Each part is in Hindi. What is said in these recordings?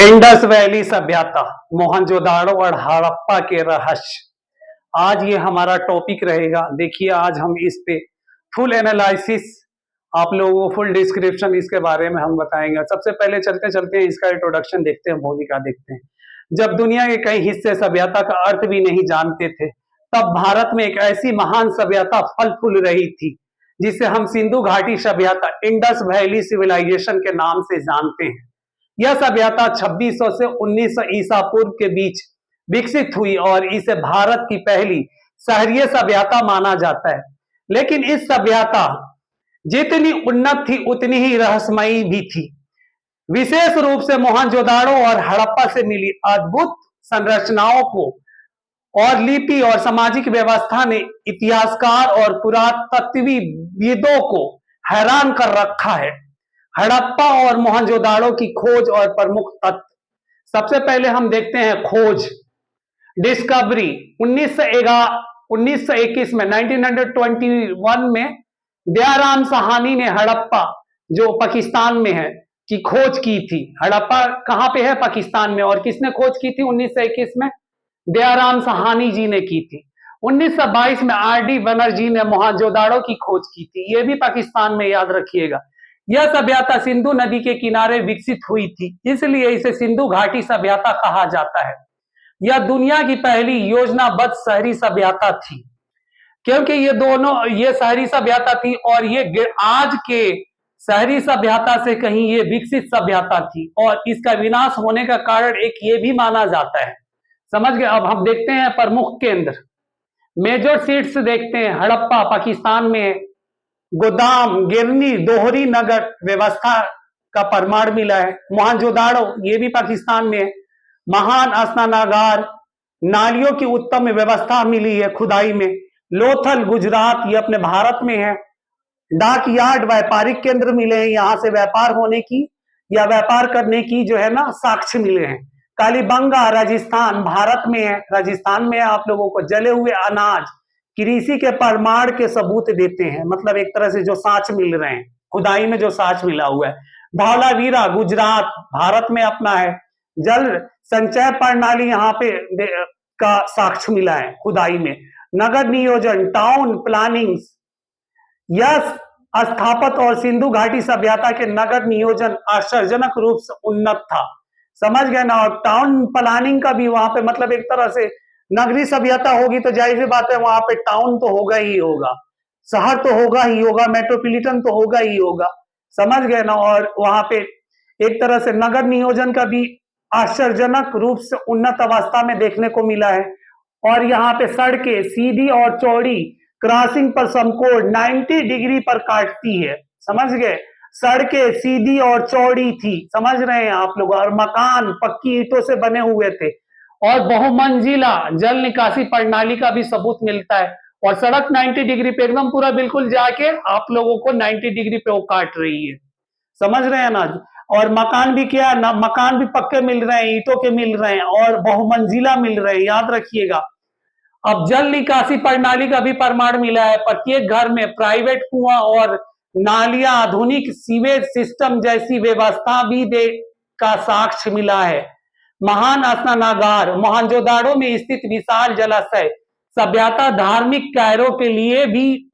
इंडस वैली सभ्यता, मोहनजोदाड़ो और हड़प्पा के रहस्य। आज ये हमारा टॉपिक रहेगा। देखिए, आज हम इस पे फुल एनालिसिस, आप लोगों को फुल डिस्क्रिप्शन इसके बारे में हम बताएंगे। सबसे पहले चलते चलते इसका इंट्रोडक्शन देखते हैं, भूमिका देखते हैं। जब दुनिया के कई हिस्से सभ्यता का अर्थ भी नहीं जानते थे, तब भारत में एक ऐसी महान सभ्यता फल फूल रही थी जिसे हम सिंधु घाटी सभ्यता, इंडस वैली सिविलाइजेशन के नाम से जानते हैं। यह सभ्यता 2600 से 1900 ईसा पूर्व के बीच विकसित हुई और इसे भारत की पहली शहरीय सभ्यता माना जाता है। लेकिन इस सभ्यता जितनी उन्नत थी उतनी ही रहस्यमयी भी थी। विशेष रूप से मोहनजोदाड़ो और हड़प्पा से मिली अद्भुत संरचनाओं को और लिपि और सामाजिक व्यवस्था ने इतिहासकार और पुरातत्वविदों को हैरान कर रखा है। हड़प्पा और मोहनजोदाड़ो की खोज और प्रमुख तथ्य। सबसे पहले हम देखते हैं खोज, डिस्कवरी। 1921 में 1921 में दयाराम साहनी ने हड़प्पा, जो पाकिस्तान में है, की खोज की थी। हड़प्पा कहां पे है? पाकिस्तान में। और किसने खोज की थी 1921 में? दयाराम साहनी जी ने की थी। 1922 में आर.डी. बनर्जी ने मोहनजोदाड़ो की खोज की थी, यह भी पाकिस्तान में, याद रखिएगा। यह सभ्यता सिंधु नदी के किनारे विकसित हुई थी, इसलिए इसे सिंधु घाटी सभ्यता कहा जाता है। यह दुनिया की पहली योजनाबद्ध शहरी सभ्यता थी, क्योंकि ये शहरी सभ्यता थी और ये आज के शहरी सभ्यता से कहीं ये विकसित सभ्यता थी। और इसका विनाश होने का कारण एक ये भी माना जाता है। समझ गए? अब हम देखते हैं प्रमुख केंद्र, मेजर सीट्स देखते हैं। हड़प्पा पाकिस्तान में, गोदाम, गिरनी, दोहरी नगर व्यवस्था का प्रमाण मिला है। मोहनजोदाड़ो ये भी पाकिस्तान में है। महान स्नानागार, नालियों की उत्तम व्यवस्था मिली है खुदाई में। लोथल गुजरात, ये अपने भारत में है। डाक यार्ड, व्यापारिक केंद्र मिले हैं, यहां से व्यापार होने की या व्यापार करने की जो है ना साक्ष्य मिले हैं। कालीबंगा राजस्थान, भारत में है, राजस्थान में आप लोगों को जले हुए अनाज, कृषि के प्रमाण के सबूत देते हैं, मतलब एक तरह से जो साक्ष्य मिल रहे हैं, खुदाई में जो साक्ष्य मिला हुआ है। धौलावीरा गुजरात, भारत में अपना है। जल संचय प्रणाली यहाँ पे का साक्ष्य मिला है खुदाई में। नगर नियोजन, टाउन प्लानिंग, यह स्थापत और सिंधु घाटी सभ्यता के नगर नियोजन आश्चर्यजनक रूप से उन्नत था। समझ गए ना? और टाउन प्लानिंग का भी वहां पे, मतलब एक तरह से नगरीय सभ्यता होगी तो जाहिर सी बात है वहां पे टाउन तो होगा ही होगा, शहर तो होगा ही होगा, मेट्रोपॉलिटन तो होगा ही होगा। समझ गए ना? और वहां पे एक तरह से नगर नियोजन का भी आश्चर्यजनक रूप से उन्नत अवस्था में देखने को मिला है। और यहाँ पे सड़कें सीधी और चौड़ी, क्रॉसिंग पर समकोण 90 डिग्री पर काटती है। समझ गए? सड़कें सीधी और चौड़ी थी, समझ रहे हैं आप लोग। और मकान पक्की ईंटों से बने हुए थे और बहुमंजिला जल निकासी प्रणाली का भी सबूत मिलता है। और सड़क 90 डिग्री पे एकदम पूरा बिल्कुल जाके आप लोगों को 90 डिग्री पे वो काट रही है। समझ रहे हैं ना? और मकान भी क्या ना, मकान भी पक्के मिल रहे हैं, ईंटों के मिल रहे हैं और बहुमंजिला मिल रहे हैं, याद रखिएगा। अब जल निकासी प्रणाली का भी प्रमाण मिला है। प्रत्येक घर में प्राइवेट कुआं और नालियां, आधुनिक सीवेज सिस्टम जैसी व्यवस्था भी का साक्ष्य मिला है। महान स्नानागार, मोहनजोदाड़ो में स्थित विशाल जलाशय सभ्यता धार्मिक कार्यों के लिए भी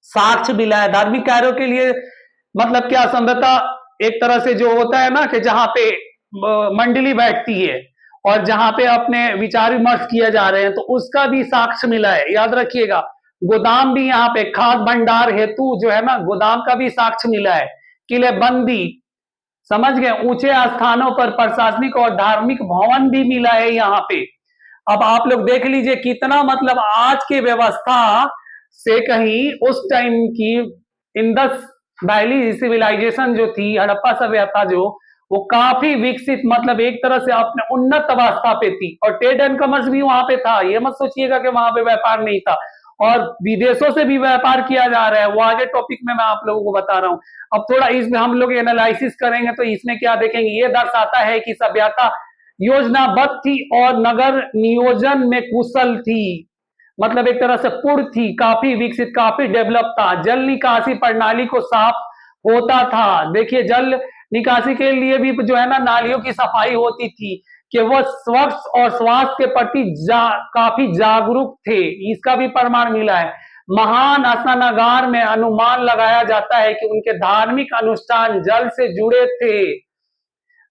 साक्ष्य मिला है। धार्मिक कार्यों के लिए मतलब क्या? सभ्यता एक तरह से जो होता है ना कि जहां पे मंडली बैठती है और जहां पे अपने विचार विमर्श किए जा रहे हैं, तो उसका भी साक्ष्य मिला है, याद रखिएगा। गोदाम भी यहाँ पे खाद भंडार हेतु जो है ना, गोदाम का भी साक्ष्य मिला है। किलेबंदी, समझ गए? ऊंचे स्थानों पर प्रशासनिक और धार्मिक भवन भी मिला है यहाँ पे। अब आप लोग देख लीजिए कितना, मतलब आज की व्यवस्था से कहीं उस टाइम की इंडस वैली सिविलाइजेशन जो थी, हड़प्पा सभ्यता जो, वो काफी विकसित, मतलब एक तरह से अपने उन्नत अवस्था पे थी। और ट्रेड एंड कॉमर्स भी वहां पे था, ये मत सोचिएगा कि वहां पे व्यापार नहीं था। और विदेशों से भी व्यापार किया जा रहा है, वो आगे टॉपिक में मैं आप लोगों को बता रहा हूं। अब थोड़ा इसमें हम लोग एनालिसिस करेंगे तो इसमें क्या देखेंगे, ये दर्शाता है कि सभ्यता योजनाबद्ध थी और नगर नियोजन में कुशल थी, मतलब एक तरह से पूर्ण थी, काफी विकसित, काफी डेवलप था। जल निकासी प्रणाली को साफ होता था। देखिए, जल निकासी के लिए भी जो है ना नालियों की सफाई होती थी, कि वह स्वच्छ और स्वास्थ्य के प्रति काफी जागरूक थे, इसका भी प्रमाण मिला है। महान स्नानागार में अनुमान लगाया जाता है कि उनके धार्मिक अनुष्ठान जल से जुड़े थे,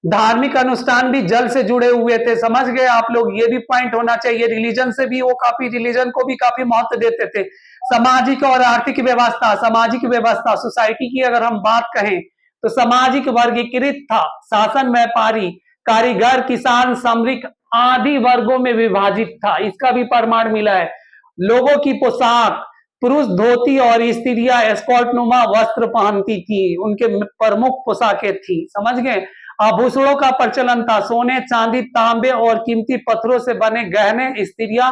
धार्मिक अनुष्ठान भी जल से जुड़े हुए थे। समझ गए आप लोग, ये भी पॉइंट होना चाहिए। रिलीजन से भी वो काफी, रिलीजन को भी काफी महत्व देते थे। सामाजिक और आर्थिक व्यवस्था, सामाजिक व्यवस्था सोसाइटी की अगर हम बात कहें तो सामाजिक वर्गीकृत था। शासन व्यापारी, कारीगर, किसान, श्रमिक आदि वर्गों में विभाजित था, इसका भी प्रमाण मिला है। लोगों की पोशाक, पुरुष धोती और स्त्रियां स्कर्ट नुमा वस्त्र पहनती थी, उनके प्रमुख पोशाकें थी। समझ गए। आभूषणों का प्रचलन था, सोने, चांदी, तांबे और कीमती पत्थरों से बने गहने स्त्रियां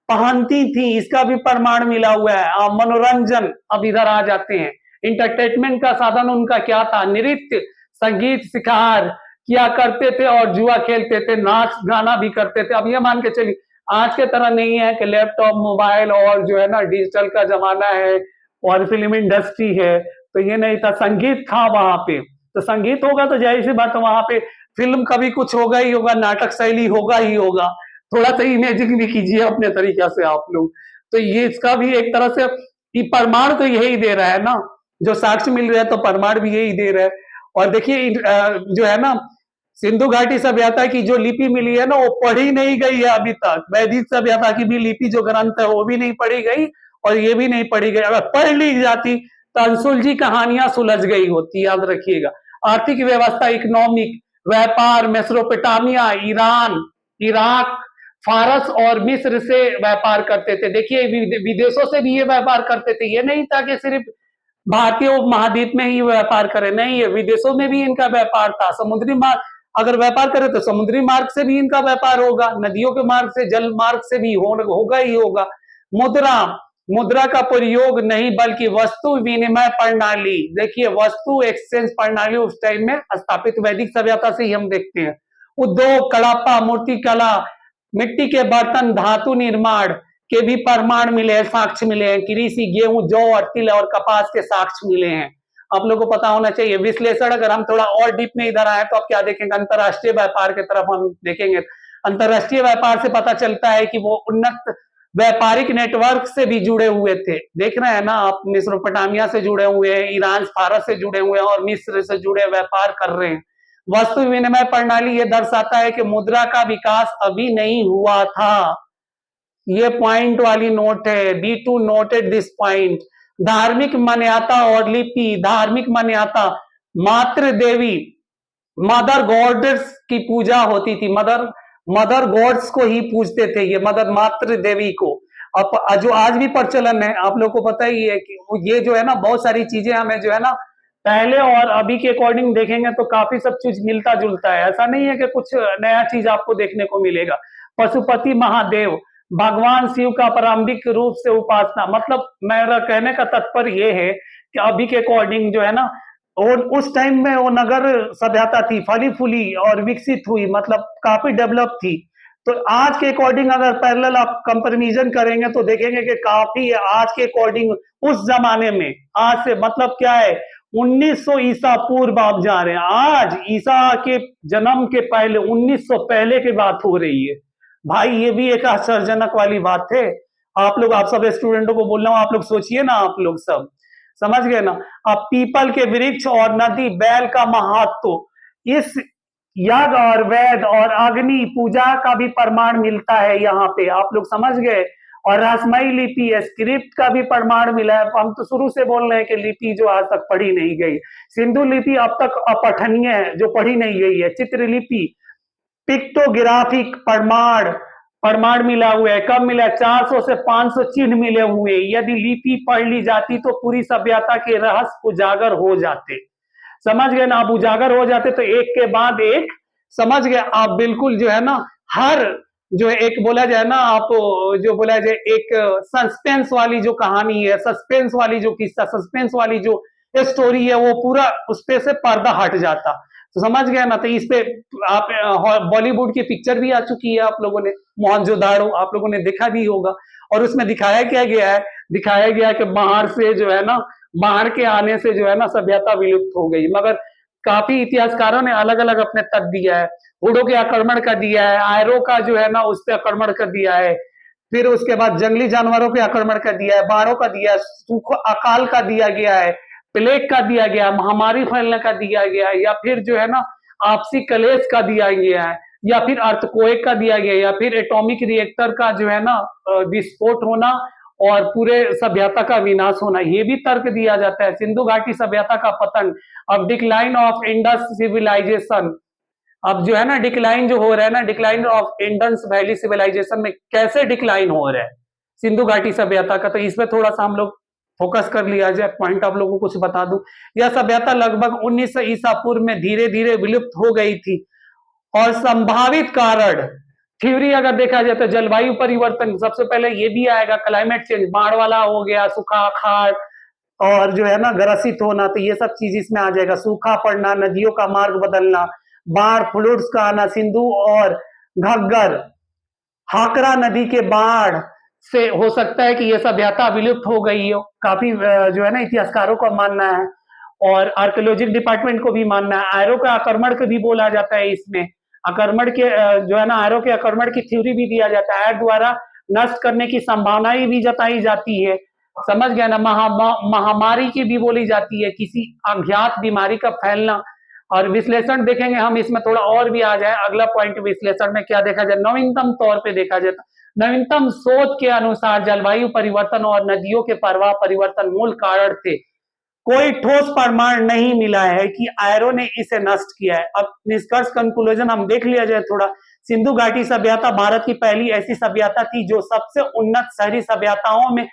पहनती थी, इसका भी प्रमाण मिला हुआ है। मनोरंजन, अब इधर आ जाते हैं। इंटरटेनमेंट का साधन उनका क्या था? नृत्य, संगीत, शिकार किया करते थे और जुआ खेलते थे, नाच गाना भी करते थे। अब ये मान के चलिए आज के तरह नहीं है कि लैपटॉप, मोबाइल और जो है ना डिजिटल का जमाना है और फिल्म इंडस्ट्री है, तो ये नहीं था। संगीत था वहां पे, तो संगीत होगा तो जाहिर सी बात है वहां पे फिल्म का भी कुछ होगा ही होगा, नाटक शैली होगा ही होगा। थोड़ा सा इमेजिंग भी कीजिए अपने तरीके से आप लोग। तो ये इसका भी एक तरह से प्रमाण तो यही दे रहा है ना, जो साक्ष्य मिल रहा है तो प्रमाण भी यही दे रहा है। और देखिए जो है ना सिंधु घाटी सभ्यता की जो लिपि मिली है ना वो पढ़ी नहीं गई है अभी तक। वैदिक सभ्यता की भी लिपि जो ग्रंथ है वो भी नहीं पढ़ी गई और ये भी नहीं पढ़ी गई। अगर पढ़ ली जाती तो अनसुलझी कहानियां सुलझ गई होती, याद रखिएगा। आर्थिक व्यवस्था, इकोनॉमिक, व्यापार, मेसोपोटामिया, ईरान, इराक, फारस और मिस्र से व्यापार करते थे। देखिए विदेशों से भी ये व्यापार करते थे, ये नहीं था कि सिर्फ भारतीय उपमहाद्वीप में ही व्यापार करे, नहीं है, विदेशों में भी इनका व्यापार था। समुद्री मार्ग अगर व्यापार करे तो समुद्री मार्ग से भी इनका व्यापार होगा, नदियों के मार्ग से, जल मार्ग से भी होगा ही होगा। मुद्रा, मुद्रा का प्रयोग नहीं बल्कि वस्तु विनिमय प्रणाली, देखिए वस्तु एक्सचेंज प्रणाली उस टाइम में स्थापित वैदिक सभ्यता से ही हम देखते हैं। उद्योग, कड़ापा, मूर्ति कला, मिट्टी के बर्तन, धातु निर्माण के भी प्रमाण मिले हैं, साक्ष्य मिले हैं। कृषि, गेहूं, जौ और तिल और कपास के साक्ष्य मिले हैं। आप लोगों को पता होना चाहिए। विश्लेषण, अगर हम थोड़ा और डीप में इधर आए तो आप क्या देखेंगे, अंतरराष्ट्रीय व्यापार की तरफ हम देखेंगे। अंतरराष्ट्रीय व्यापार से पता चलता है कि वो उन्नत व्यापारिक नेटवर्क से भी जुड़े हुए थे। देख रहे हैं ना आप, मेसोपोटामिया से जुड़े हुए हैं, ईरान, फारस से जुड़े हुए हैं और मिस्र से जुड़े व्यापार कर रहे हैं। वस्तु विनिमय प्रणाली ये दर्शाता है कि मुद्रा का विकास अभी नहीं हुआ था। ये पॉइंट वाली नोट है, D2 नोटेड दिस पॉइंट। धार्मिक मान्यता और लिपि, धार्मिक मान्यता, मातृ देवी, मदर गॉडेस की पूजा होती थी। मदर गॉड्स को ही पूजते थे ये, मदर मातृ देवी को। अब जो आज भी प्रचलन है, आप लोग को पता ही है कि ये जो है ना बहुत सारी चीजें हमें जो है ना पहले और अभी के अकॉर्डिंग देखेंगे तो काफी सब चीज मिलता जुलता है। ऐसा नहीं है कि कुछ नया चीज आपको देखने को मिलेगा। पशुपति महादेव, भगवान शिव का प्रारंभिक रूप से उपासना, मतलब मेरा कहने का तात्पर्य ये है कि अभी के अकॉर्डिंग जो है ना, और उस टाइम में वो नगर सभ्यता थी, फली फूली और विकसित हुई, मतलब काफी डेवलप थी। तो आज के अकॉर्डिंग अगर पैरेलल आप कंपैरिजन करेंगे तो देखेंगे कि काफी आज के अकॉर्डिंग उस जमाने में, आज से मतलब क्या है 1900 ईसा पूर्व आप जा रहे हैं। आज ईसा के जन्म के पहले 1900 पहले की बात हो रही है भाई। ये भी एक आश्चर्यजनक वाली बात है। आप सब स्टूडेंटों को बोल रहा हूं, आप लोग सोचिए ना, आप लोग सब समझ गए ना। अब पीपल के वृक्ष और नदी, बैल का महत्व, इस यज्ञ और वेद और अग्नि पूजा का भी प्रमाण मिलता है यहाँ पे, आप लोग समझ गए। और रहस्यमयी लिपि, स्क्रिप्ट का भी प्रमाण मिला है। हम तो शुरू से बोल रहे हैं कि लिपि जो आज तक पढ़ी नहीं गई, सिंधु लिपि अब तक अपठनीय है, जो पढ़ी नहीं गई है। चित्रलिपि, पिक्टोग्राफिक प्रमाण मिला हुआ है। कब मिला? 400 से 500 चिन्ह मिले हुए। यदि लिपि पढ़ ली जाती तो पूरी सभ्यता के रहस्य उजागर हो जाते। समझ गए ना? आप उजागर हो जाते तो एक के बाद एक, समझ गए आप, बिल्कुल जो है ना, हर जो एक बोला जाए ना, आप जो बोला जाए एक सस्पेंस वाली जो कहानी है, सस्पेंस वाली जो किस्सा, सस्पेंस वाली जो स्टोरी है, वो पूरा उस पे से पर्दा हट जाता। तो समझ गए ना? तो इस पे आप बॉलीवुड की पिक्चर भी आ चुकी है, आप लोगों ने मोहनजोदाड़ो आप लोगों ने देखा भी होगा। और उसमें दिखाया क्या गया है? दिखाया गया कि बाहर से जो है ना, बाहर के आने से जो है ना सभ्यता विलुप्त हो गई। मगर काफी इतिहासकारों ने अलग अलग अपने तर्क दिया है। हूणों के आक्रमण का दिया है, आयरों का जो है ना उस पर आक्रमण कर दिया है, फिर उसके बाद जंगली जानवरों पे आक्रमण कर दिया है, बाढ़ों का दिया है, सूखा अकाल का दिया गया है, प्लेग का दिया गया, महामारी फैलने का दिया गया है, या फिर जो है ना आपसी कलेश का दिया गया है, या फिर अर्थक्वेक का दिया गया, या फिर एटॉमिक रिएक्टर का जो है ना विस्फोट होना और पूरे सभ्यता का विनाश होना, ये भी तर्क दिया जाता है। सिंधु घाटी सभ्यता का पतन, अब डिक्लाइन ऑफ इंडस सिविलाइजेशन, अब जो है ना डिक्लाइन जो हो रहा है ना, decline of Indus valley civilisation में कैसे डिक्लाइन हो रहा है सिंधु घाटी सभ्यता का, तो इसमें थोड़ा सा हम लोग फोकस कर लिया जाए। पॉइंट आप लोगों को कुछ बता दूं, यह सभ्यता लगभग 1900 ईसा पूर्व में धीरे धीरे विलुप्त हो गई थी, और संभावित कारण थ्योरी अगर देखा जाए तो जलवायु परिवर्तन सबसे पहले ये भी आएगा, क्लाइमेट चेंज, बाढ़ वाला हो गया, सूखा अखाड़ और जो है ना ग्रसित होना, तो ये सब चीज इसमें आ जाएगा। सूखा पड़ना, नदियों का मार्ग बदलना, बाढ़ फ्लूड्स का आना, सिंधु और घग्गर हाकरा नदी के बाढ़ से हो सकता है कि यह सभ्यता विलुप्त हो गई हो, काफी जो है ना इतिहासकारों का मानना है, और आर्कियोलॉजिक डिपार्टमेंट को भी मानना है। आयरों का आक्रमण को भी बोला जाता है इसमें, आक्रमण के जो है ना आयरों के आक्रमण की थ्योरी भी दिया जाता है, आयर द्वारा नष्ट करने की संभावनाएं भी जताई जाती है, समझ गया ना। महामारी की भी बोली जाती है, किसी अज्ञात बीमारी का फैलना, और विश्लेषण देखेंगे हम इसमें थोड़ा और भी आ जाए। अगला पॉइंट विश्लेषण में क्या देखा जाए, नवीनतम तौर पे देखा जाए, नवीनतम शोध के अनुसार जलवायु परिवर्तन और नदियों के प्रवाह परिवर्तन मूल कारण थे। कोई ठोस प्रमाण नहीं मिला है कि आयरों ने इसे नष्ट किया है। अब निष्कर्ष कंक्लूजन हम देख लिया जाए थोड़ा। सिंधु घाटी सभ्यता भारत की पहली ऐसी सभ्यता थी जो सबसे उन्नत शहरी सभ्यताओं में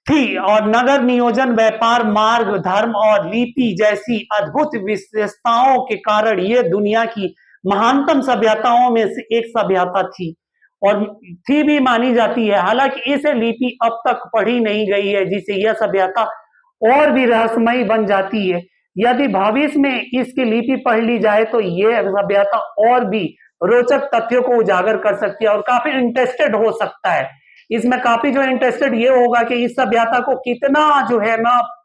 थी, और नगर नियोजन, व्यापार मार्ग, धर्म और लिपि जैसी अद्भुत विशेषताओं के कारण यह दुनिया की महानतम सभ्यताओं में से एक सभ्यता थी, और थी भी मानी जाती है। हालांकि इसे लिपि अब तक पढ़ी नहीं गई है, जिससे यह सभ्यता और भी रहस्यमयी बन जाती है। यदि भविष्य में इसकी लिपि पढ़ ली जाए तो यह सभ्यता और भी रोचक तथ्यों को उजागर कर सकती है, और काफी इंटरेस्टेड हो सकता है इसमें। काफी जो इंटरेस्टेड ये होगा कि इस सभ्यता को कितना जो है ना